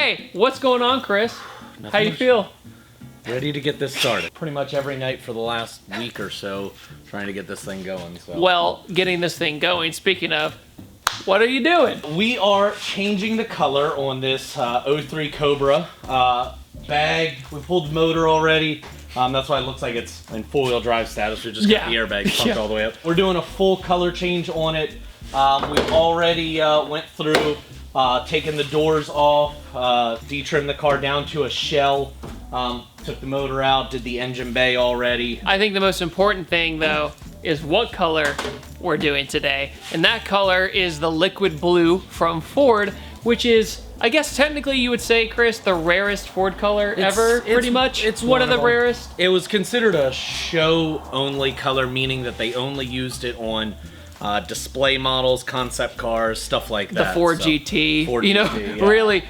Hey, what's going on, Chris? How you feel? Ready to get this started. Pretty much every night for the last week or so, trying to get this thing going. So. Well, getting this thing going, speaking of, what are you doing? We are changing the color on this 03 Cobra bag. We pulled the motor already. That's why it looks like it's in four-wheel drive status. We just got the airbag pumped all the way up. We're doing a full color change on it. We already went through taking the doors off, de-trimmed the car down to a shell, took the motor out, did the engine bay already. I think the most important thing, though, is what color we're doing today. And that color is the liquid blue from Ford, which is, I guess technically you would say, Chris, the rarest Ford color ever, pretty much. It's one of the rarest. It was considered a show-only color, meaning that they only used it on display models, concept cars, stuff like that. The Ford GT, really,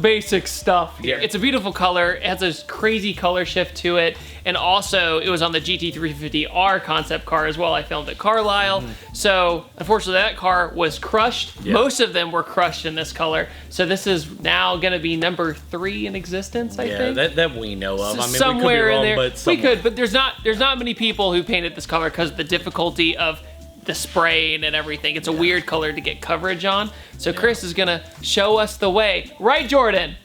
basic stuff. Yeah. It's a beautiful color. It has this crazy color shift to it. And also, it was on the GT350R concept car as well. I filmed at Carlisle. So, unfortunately, that car was crushed. Yeah. Most of them were crushed in this color. So this is now going to be number 3 in existence, I think. Yeah, that we know of. I mean, somewhere we could be wrong, in there. But we could, but there's not many people who painted this color because of the difficulty of the spraying and everything. It's a weird color to get coverage on. So Chris is gonna show us the way. Right, Jordan?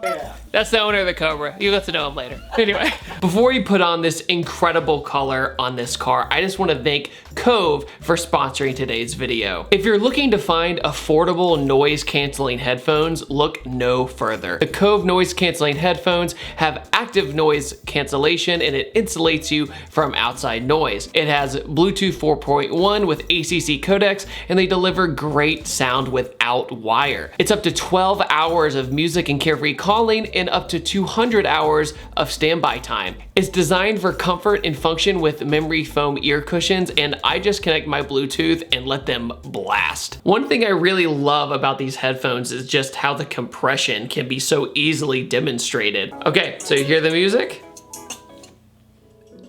Yeah. That's the owner of the Cobra. You'll get to know him later. Anyway, before we put on this incredible color on this car, I just want to thank Cove for sponsoring today's video. If you're looking to find affordable noise canceling headphones, look no further. The Cove noise canceling headphones have active noise cancellation and it insulates you from outside noise. It has Bluetooth 4.1 with ACC codecs and they deliver great sound without wire. It's up to 12 hours of music and carefree calling and up to 200 hours of standby time. It's designed for comfort and function with memory foam ear cushions, and I just connect my Bluetooth and let them blast. One thing I really love about these headphones is just how the compression can be so easily demonstrated. Okay, so you hear the music?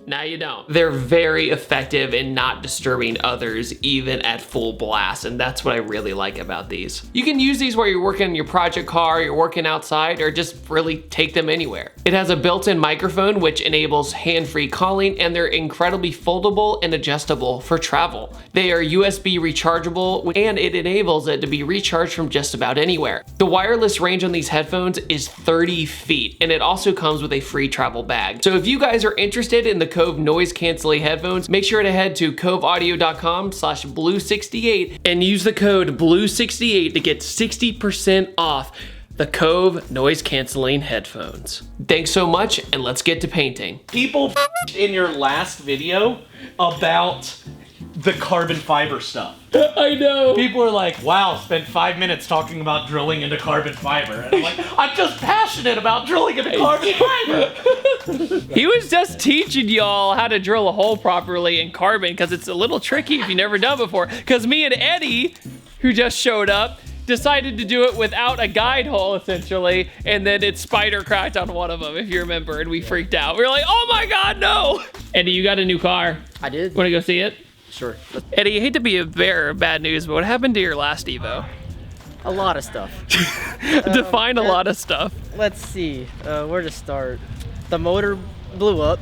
Now you don't. They're very effective in not disturbing others even at full blast, and that's what I really like about these. You can use these while you're working on your project car, you're working outside, or just really take them anywhere. It has a built-in microphone which enables hand-free calling, and they're incredibly foldable and adjustable for travel. They are USB rechargeable, and it enables it to be recharged from just about anywhere. The wireless range on these headphones is 30 feet, and it also comes with a free travel bag. So if you guys are interested in the Cove noise canceling headphones, make sure to head to coveaudio.com/blue68 and use the code blue68 to get 60% off the Cove noise canceling headphones. Thanks so much, and let's get to painting. People in your last video about the carbon fiber stuff. I know. People are like, wow, spent 5 minutes talking about drilling into carbon fiber. And I'm like, I'm just passionate about drilling into carbon fiber. He was just teaching y'all how to drill a hole properly in carbon because it's a little tricky if you've never done before. Because me and Eddie, who just showed up, decided to do it without a guide hole, essentially, and then it spider cracked on one of them, if you remember, and we freaked out. We were like, oh my God, no! Eddie, you got a new car. I did. Want to go see it? Sure. Eddie, I hate to be a bearer of bad news, but what happened to your last Evo? A lot of stuff. Define a lot of stuff. Let's see, where to start. The motor blew up.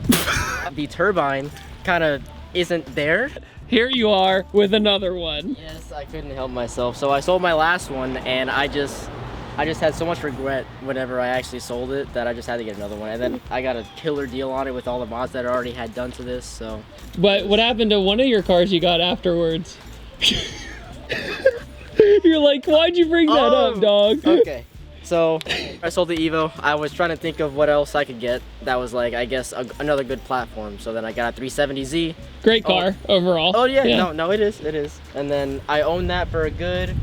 The turbine kind of isn't there. Here you are with another one. Yes, I couldn't help myself. So I sold my last one, and I just had so much regret whenever I actually sold it that I just had to get another one. And then I got a killer deal on it with all the mods that I already had done to this, so. But what happened to one of your cars you got afterwards? You're like, why'd you bring that up, dog? Okay. So I sold the Evo. I was trying to think of what else I could get that was like, I guess, another good platform. So then I got a 370Z. Great car overall. Oh yeah. No, it is. And then I owned that for a good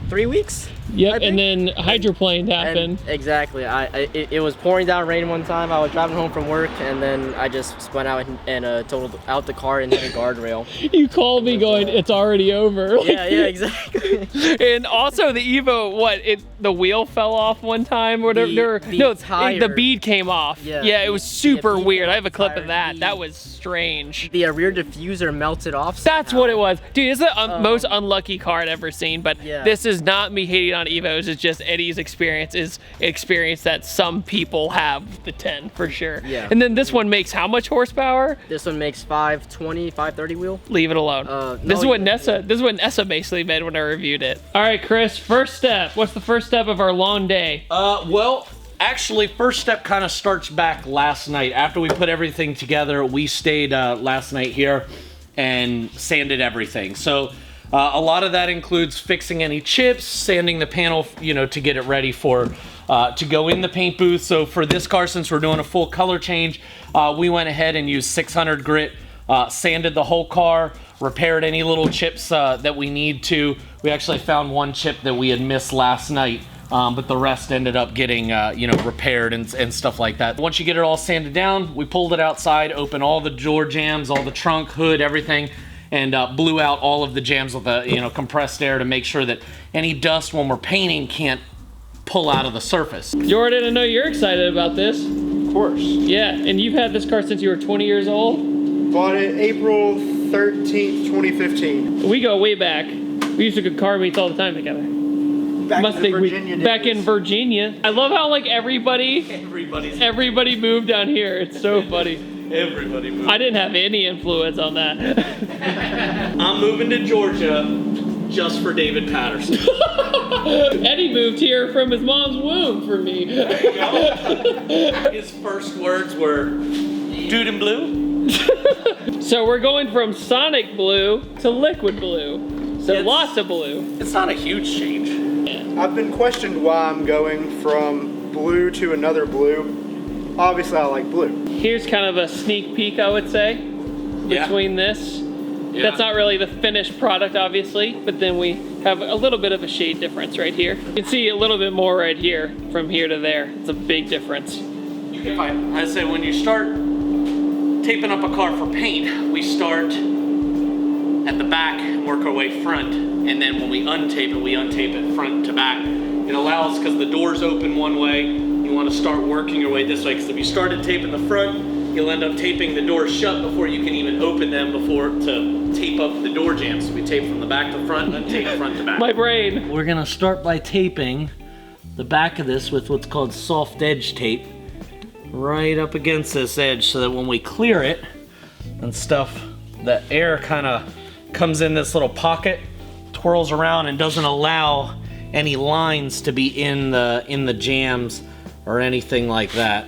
3 weeks. Yep, and then hydroplane happened. Exactly. It was pouring down rain one time. I was driving home from work, and then I just spun out and totaled out the car and hit a guardrail. You called me going, it's already over. Like, yeah, exactly. And also the Evo, the wheel fell off one time or whatever. The bead came off. Yeah, it was super weird. I have a clip of that. That was strange. The rear diffuser melted off somehow. That's what it was. Dude, it's the most unlucky car I've ever seen, but this is not me hating on on Evos is just Eddie's experience is experience that some people have with the 10 for sure. Yeah. And then this one makes how much horsepower? This one makes 520, 530 wheel. Leave it alone. This is what Nessa basically made when I reviewed it. All right, Chris, first step. What's the first step of our long day? Well, actually, first step kind of starts back last night. After we put everything together, we stayed last night here and sanded everything. So a lot of that includes fixing any chips, sanding the panel, you know, to get it ready for to go in the paint booth. So for this car, since we're doing a full color change, we went ahead and used 600 grit, sanded the whole car, repaired any little chips that we need to. We actually found one chip that we had missed last night, but the rest ended up getting, you know, repaired and stuff like that. Once you get it all sanded down, we pulled it outside, opened all the door jams, all the trunk, hood, everything, and blew out all of the jams with the, you know, compressed air to make sure that any dust when we're painting can't pull out of the surface. Jordan, I know you're excited about this. Of course. Yeah, and you've had this car since you were 20 years old? Bought it April 13th, 2015. We go way back. We used to go car meets all the time together. Back in Virginia days. Back in Virginia. I love how like everybody moved down here. It's so funny. Everybody moved. I didn't have any influence on that. I'm moving to Georgia just for David Patterson. Eddie moved here from his mom's womb for me. There you go. His first words were, "ThatDudeinBlue." So we're going from Sonic Blue to Liquid Blue. So lots of blue. It's not a huge change. Yeah. I've been questioned why I'm going from blue to another blue. Obviously, I like blue. Here's kind of a sneak peek, I would say, between this. Yeah. That's not really the finished product, obviously, but then we have a little bit of a shade difference right here. You can see a little bit more right here, from here to there. It's a big difference. You can find, I say, when you start taping up a car for paint, we start at the back and work our way front, and then when we untape it front to back. It allows, because the doors open one way, you want to start working your way this way, because if you started taping the front, you'll end up taping the doors shut before you can even open them to tape up the door jams. So we tape from the back to front and tape front to back. My brain. We're gonna start by taping the back of this with what's called soft edge tape right up against this edge, so that when we clear it and stuff, the air kind of comes in this little pocket, twirls around, and doesn't allow any lines to be in the jams or anything like that.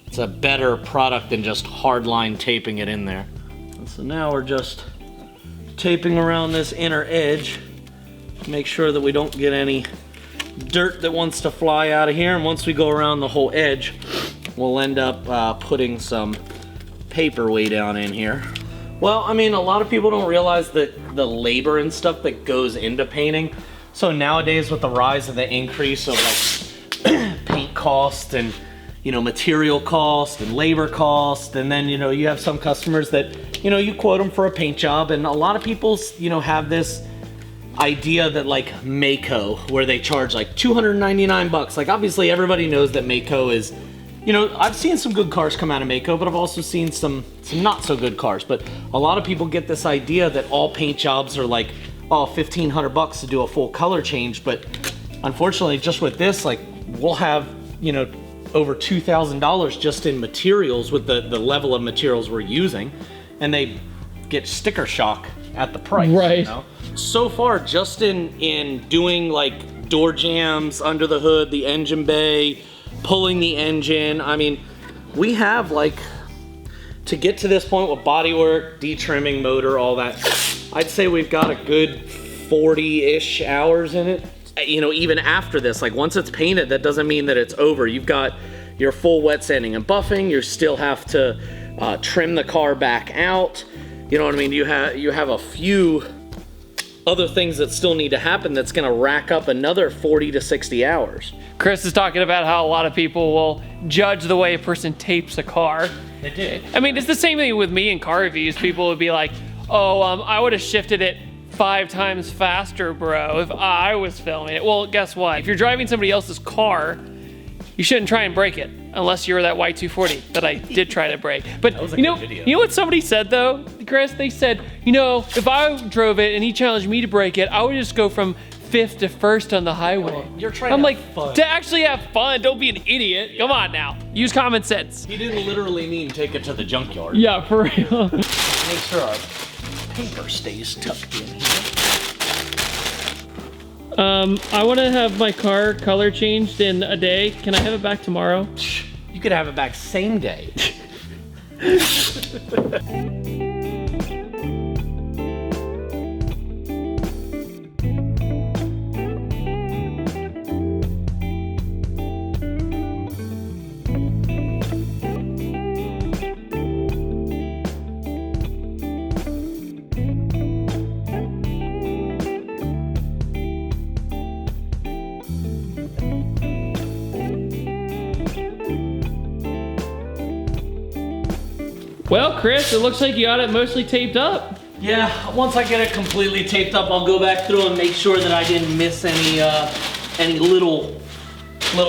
It's a better product than just hard line taping it in there. And so now we're just taping around this inner edge to make sure that we don't get any dirt that wants to fly out of here. And once we go around the whole edge, we'll end up putting some paper way down in here. Well, I mean, a lot of people don't realize that the labor and stuff that goes into painting. So nowadays, with the rise of the increase of like paint cost and, you know, material cost and labor cost, and then, you know, you have some customers that, you know, you quote them for a paint job, and a lot of people, you know, have this idea that like Maaco, where they charge like $299. Like, obviously everybody knows that Maaco is, you know, I've seen some good cars come out of Maaco, but I've also seen some not so good cars. But a lot of people get this idea that all paint jobs are like, oh, $1,500 to do a full color change. But unfortunately, just with this, like, we'll have, you know, over $2,000 just in materials with the level of materials we're using, and they get sticker shock at the price. Right. You know? So far, just in doing like door jams under the hood, the engine bay, pulling the engine, I mean, we have like, to get to this point with bodywork, detrimming, motor, all that, I'd say we've got a good 40-ish hours in it. You know, even after this, like once it's painted, that doesn't mean that it's over. You've got your full wet sanding and buffing. You still have to trim the car back out. You know what I mean? You have a few other things that still need to happen that's gonna rack up another 40 to 60 hours. Chris is talking about how a lot of people will judge the way a person tapes a car. They do. I mean, it's the same thing with me in car reviews. People would be like, oh, I would have shifted it 5 times faster, bro, if I was filming it. Well, guess what? If you're driving somebody else's car, you shouldn't try and break it unless you're that Y240 that I did try to break. But you know what somebody said though, Chris? They said, you know, if I drove it and he challenged me to break it, I would just go from 5th to 1st on the highway. You're trying I'm to like, have fun. to actually have fun. Don't be an idiot. Come on now. Use common sense. He didn't literally mean take it to the junkyard. Yeah, for real. Make sure our paper stays tucked in here. I want to have my car color changed in a day. Can I have it back tomorrow? You could have it back same day. Well, Chris, it looks like you got it mostly taped up. Yeah, once I get it completely taped up, I'll go back through and make sure that I didn't miss any little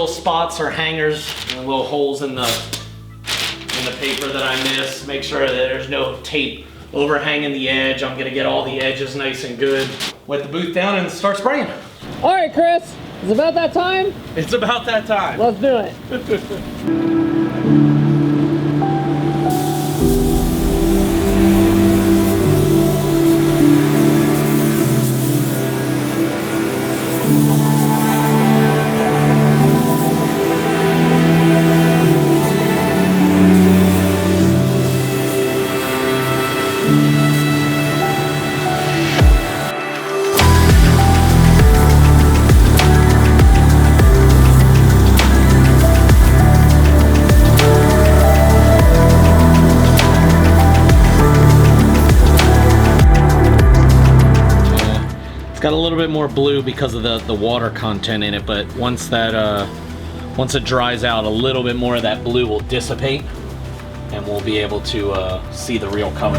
spots or hangers and little holes in the paper that I missed. Make sure that there's no tape overhanging the edge. I'm gonna get all the edges nice and good. Wet the booth down and start spraying. All right, Chris, it's about that time. It's about that time. Let's do it. Got a little bit more blue because of the water content in it, but once it dries out, a little bit more of that blue will dissipate and we'll be able to see the real color.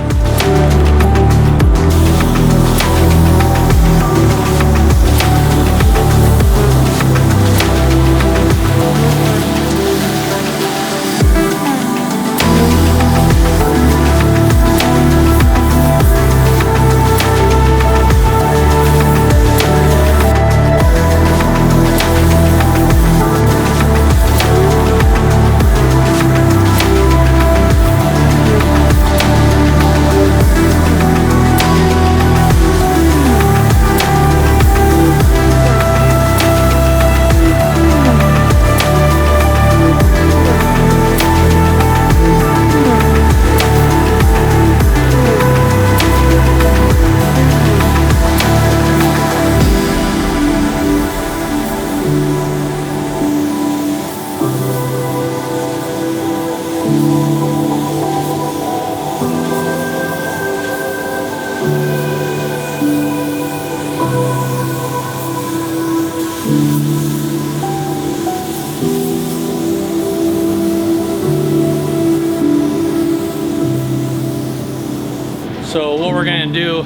So what we're gonna do,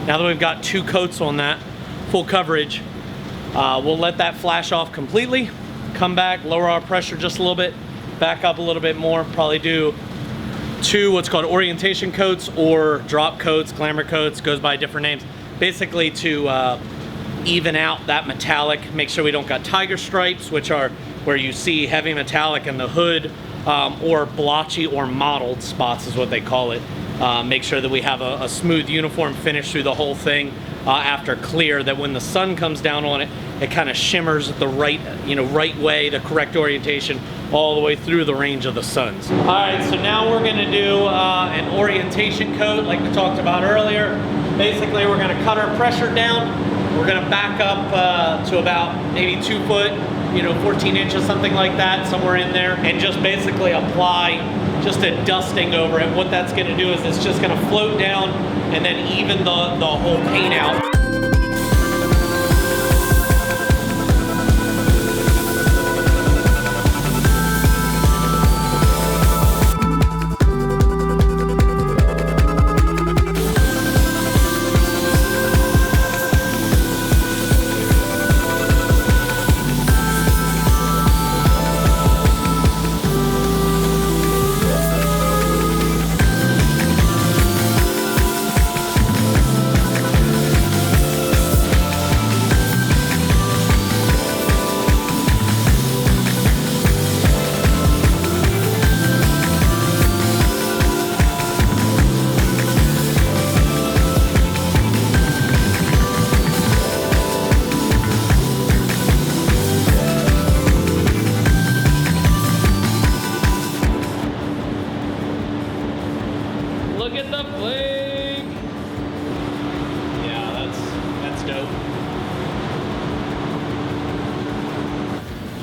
now that we've got 2 coats on that, full coverage, we'll let that flash off completely, come back, lower our pressure just a little bit, back up a little bit more, probably do 2 what's called orientation coats or drop coats, glamour coats, goes by different names, basically to even out that metallic, make sure we don't got tiger stripes, which are where you see heavy metallic in the hood, or blotchy or mottled spots is what they call it. Make sure that we have a smooth uniform finish through the whole thing after clear, that when the sun comes down on it, it kind of shimmers the right, right way, the correct orientation, all the way through the range of the suns. All right, so now we're gonna do an orientation coat like we talked about earlier. Basically, we're gonna cut our pressure down. We're gonna back up to about maybe 2 foot, 14 inches, something like that, somewhere in there, and just basically apply just a dusting over it. What that's gonna do is it's just gonna float down and then even the whole paint out.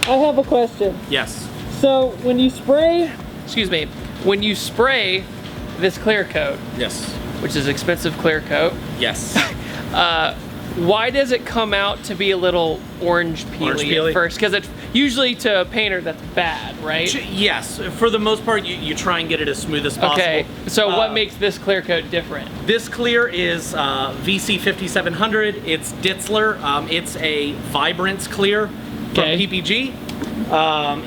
I have a question. Yes. So when you spray, when you spray this clear coat, Yes. which is expensive clear coat, Yes. why does it come out to be a little orange peely, at first? Because it's usually to a painter that's bad, right? Yes, for the most part, you try and get it as smooth as possible. Okay, so what makes this clear coat different? This clear is VC 5700. It's Ditzler. It's a Vibrance clear from PPG.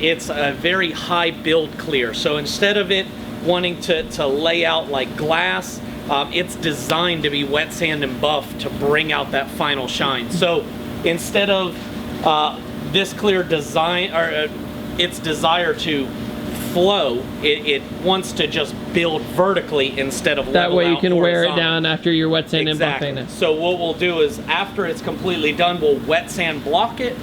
It's a very high build clear. So instead of it wanting to lay out like glass, it's designed to be wet sand and buff to bring out that final shine. So instead of this clear design, or its desire to flow, it wants to just build vertically instead of that way you can wear it horizontally. down after your wet sand and buff paint it. So what we'll do is after it's completely done, we'll wet sand block it,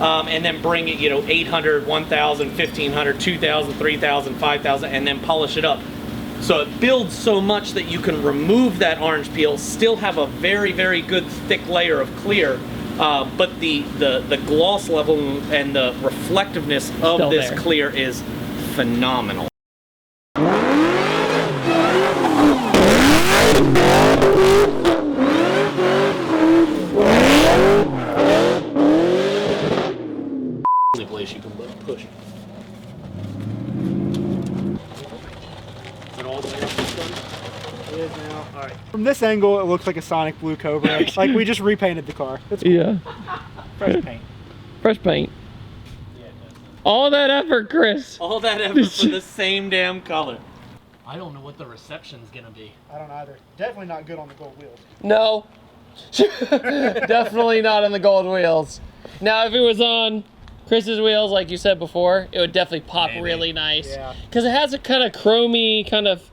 and then bring it, 800, 1000, 1500, 2000, 3000, 5000, and then polish it up. So it builds so much that you can remove that orange peel, still have a very, very good thick layer of clear, but the gloss level and the reflectiveness of Still this there. clear is phenomenal. Place you can push. It is now. All right. From this angle, it looks like a Sonic Blue Cobra. Like we just repainted the car. It's cool. Yeah. Fresh paint. Fresh paint. All that effort, Chris. All that effort for the same damn color. I don't know what the reception's gonna be. I don't either. Definitely not good on the gold wheels. No. Definitely not on the gold wheels. Now, if it was on Chris's wheels, like you said before, it would definitely pop really nice. Yeah. Because it has a kind of chromy, kind of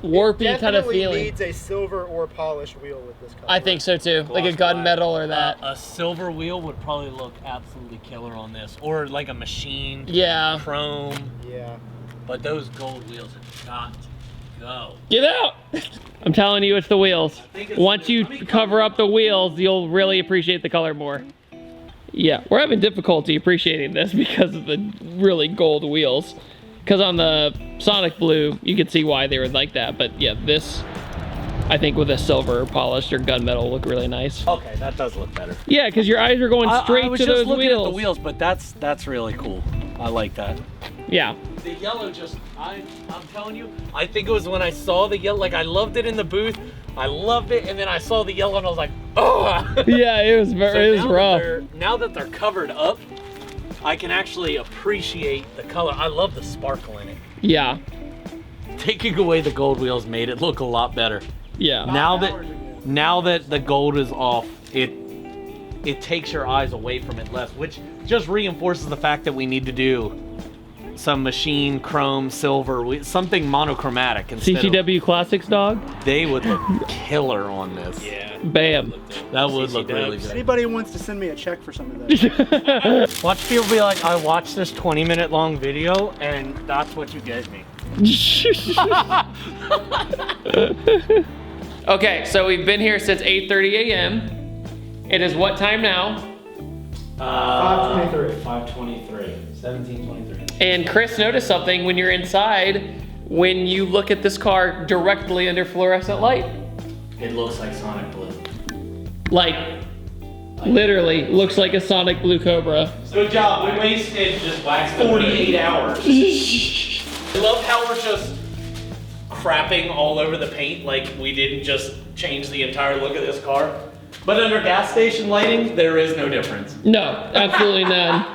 warpy kind of feeling. It needs a silver or polished wheel with this color. I think so too. Like a gunmetal or that. A silver wheel would probably look absolutely killer on this, or like a machined chrome. Yeah. But those gold wheels have got to go. Get out! I'm telling you, it's the wheels. Once you cover up the wheels, you'll really appreciate the color more. Yeah, we're having difficulty appreciating this because of the really gold wheels. Because on the Sonic Blue, you can see why they were like that. But yeah, this, I think with a silver polished or gunmetal look really nice. Okay, that does look better. Yeah, because your eyes are going straight to those looking wheels. at the wheels, but that's really cool. I like that. Yeah. The yellow just, I'm telling you, I think it was when I saw the yellow, like I loved it in the booth, I loved it, and then I saw the yellow and I was like, oh! Yeah, it was rough. Now that they're covered up, I can actually appreciate the color. I love the sparkle in it. Yeah. Taking away the gold wheels made it look a lot better. Yeah. Now that the gold is off, it takes your eyes away from it less, which just reinforces the fact that we need to do some machine chrome silver, something monochromatic instead CCW Classics, dog? They would look killer on this. Yeah. Bam. That would look really good. Anybody wants to send me a check for some of those? Watch people be like, I watched this 20-minute long video and that's what you gave me. Okay, so we've been here since 8:30 a.m. It is what time now? 5:23. 17:23. And Chris noticed something when you're inside, when you look at this car directly under fluorescent light. It looks like Sonic Blue. Like, literally looks like a Sonic Blue Cobra. Good job. We wasted just 48 hours. I love how we're just crapping all over the paint, like we didn't just change the entire look of this car. But under gas station lighting, there is no difference. No, absolutely none.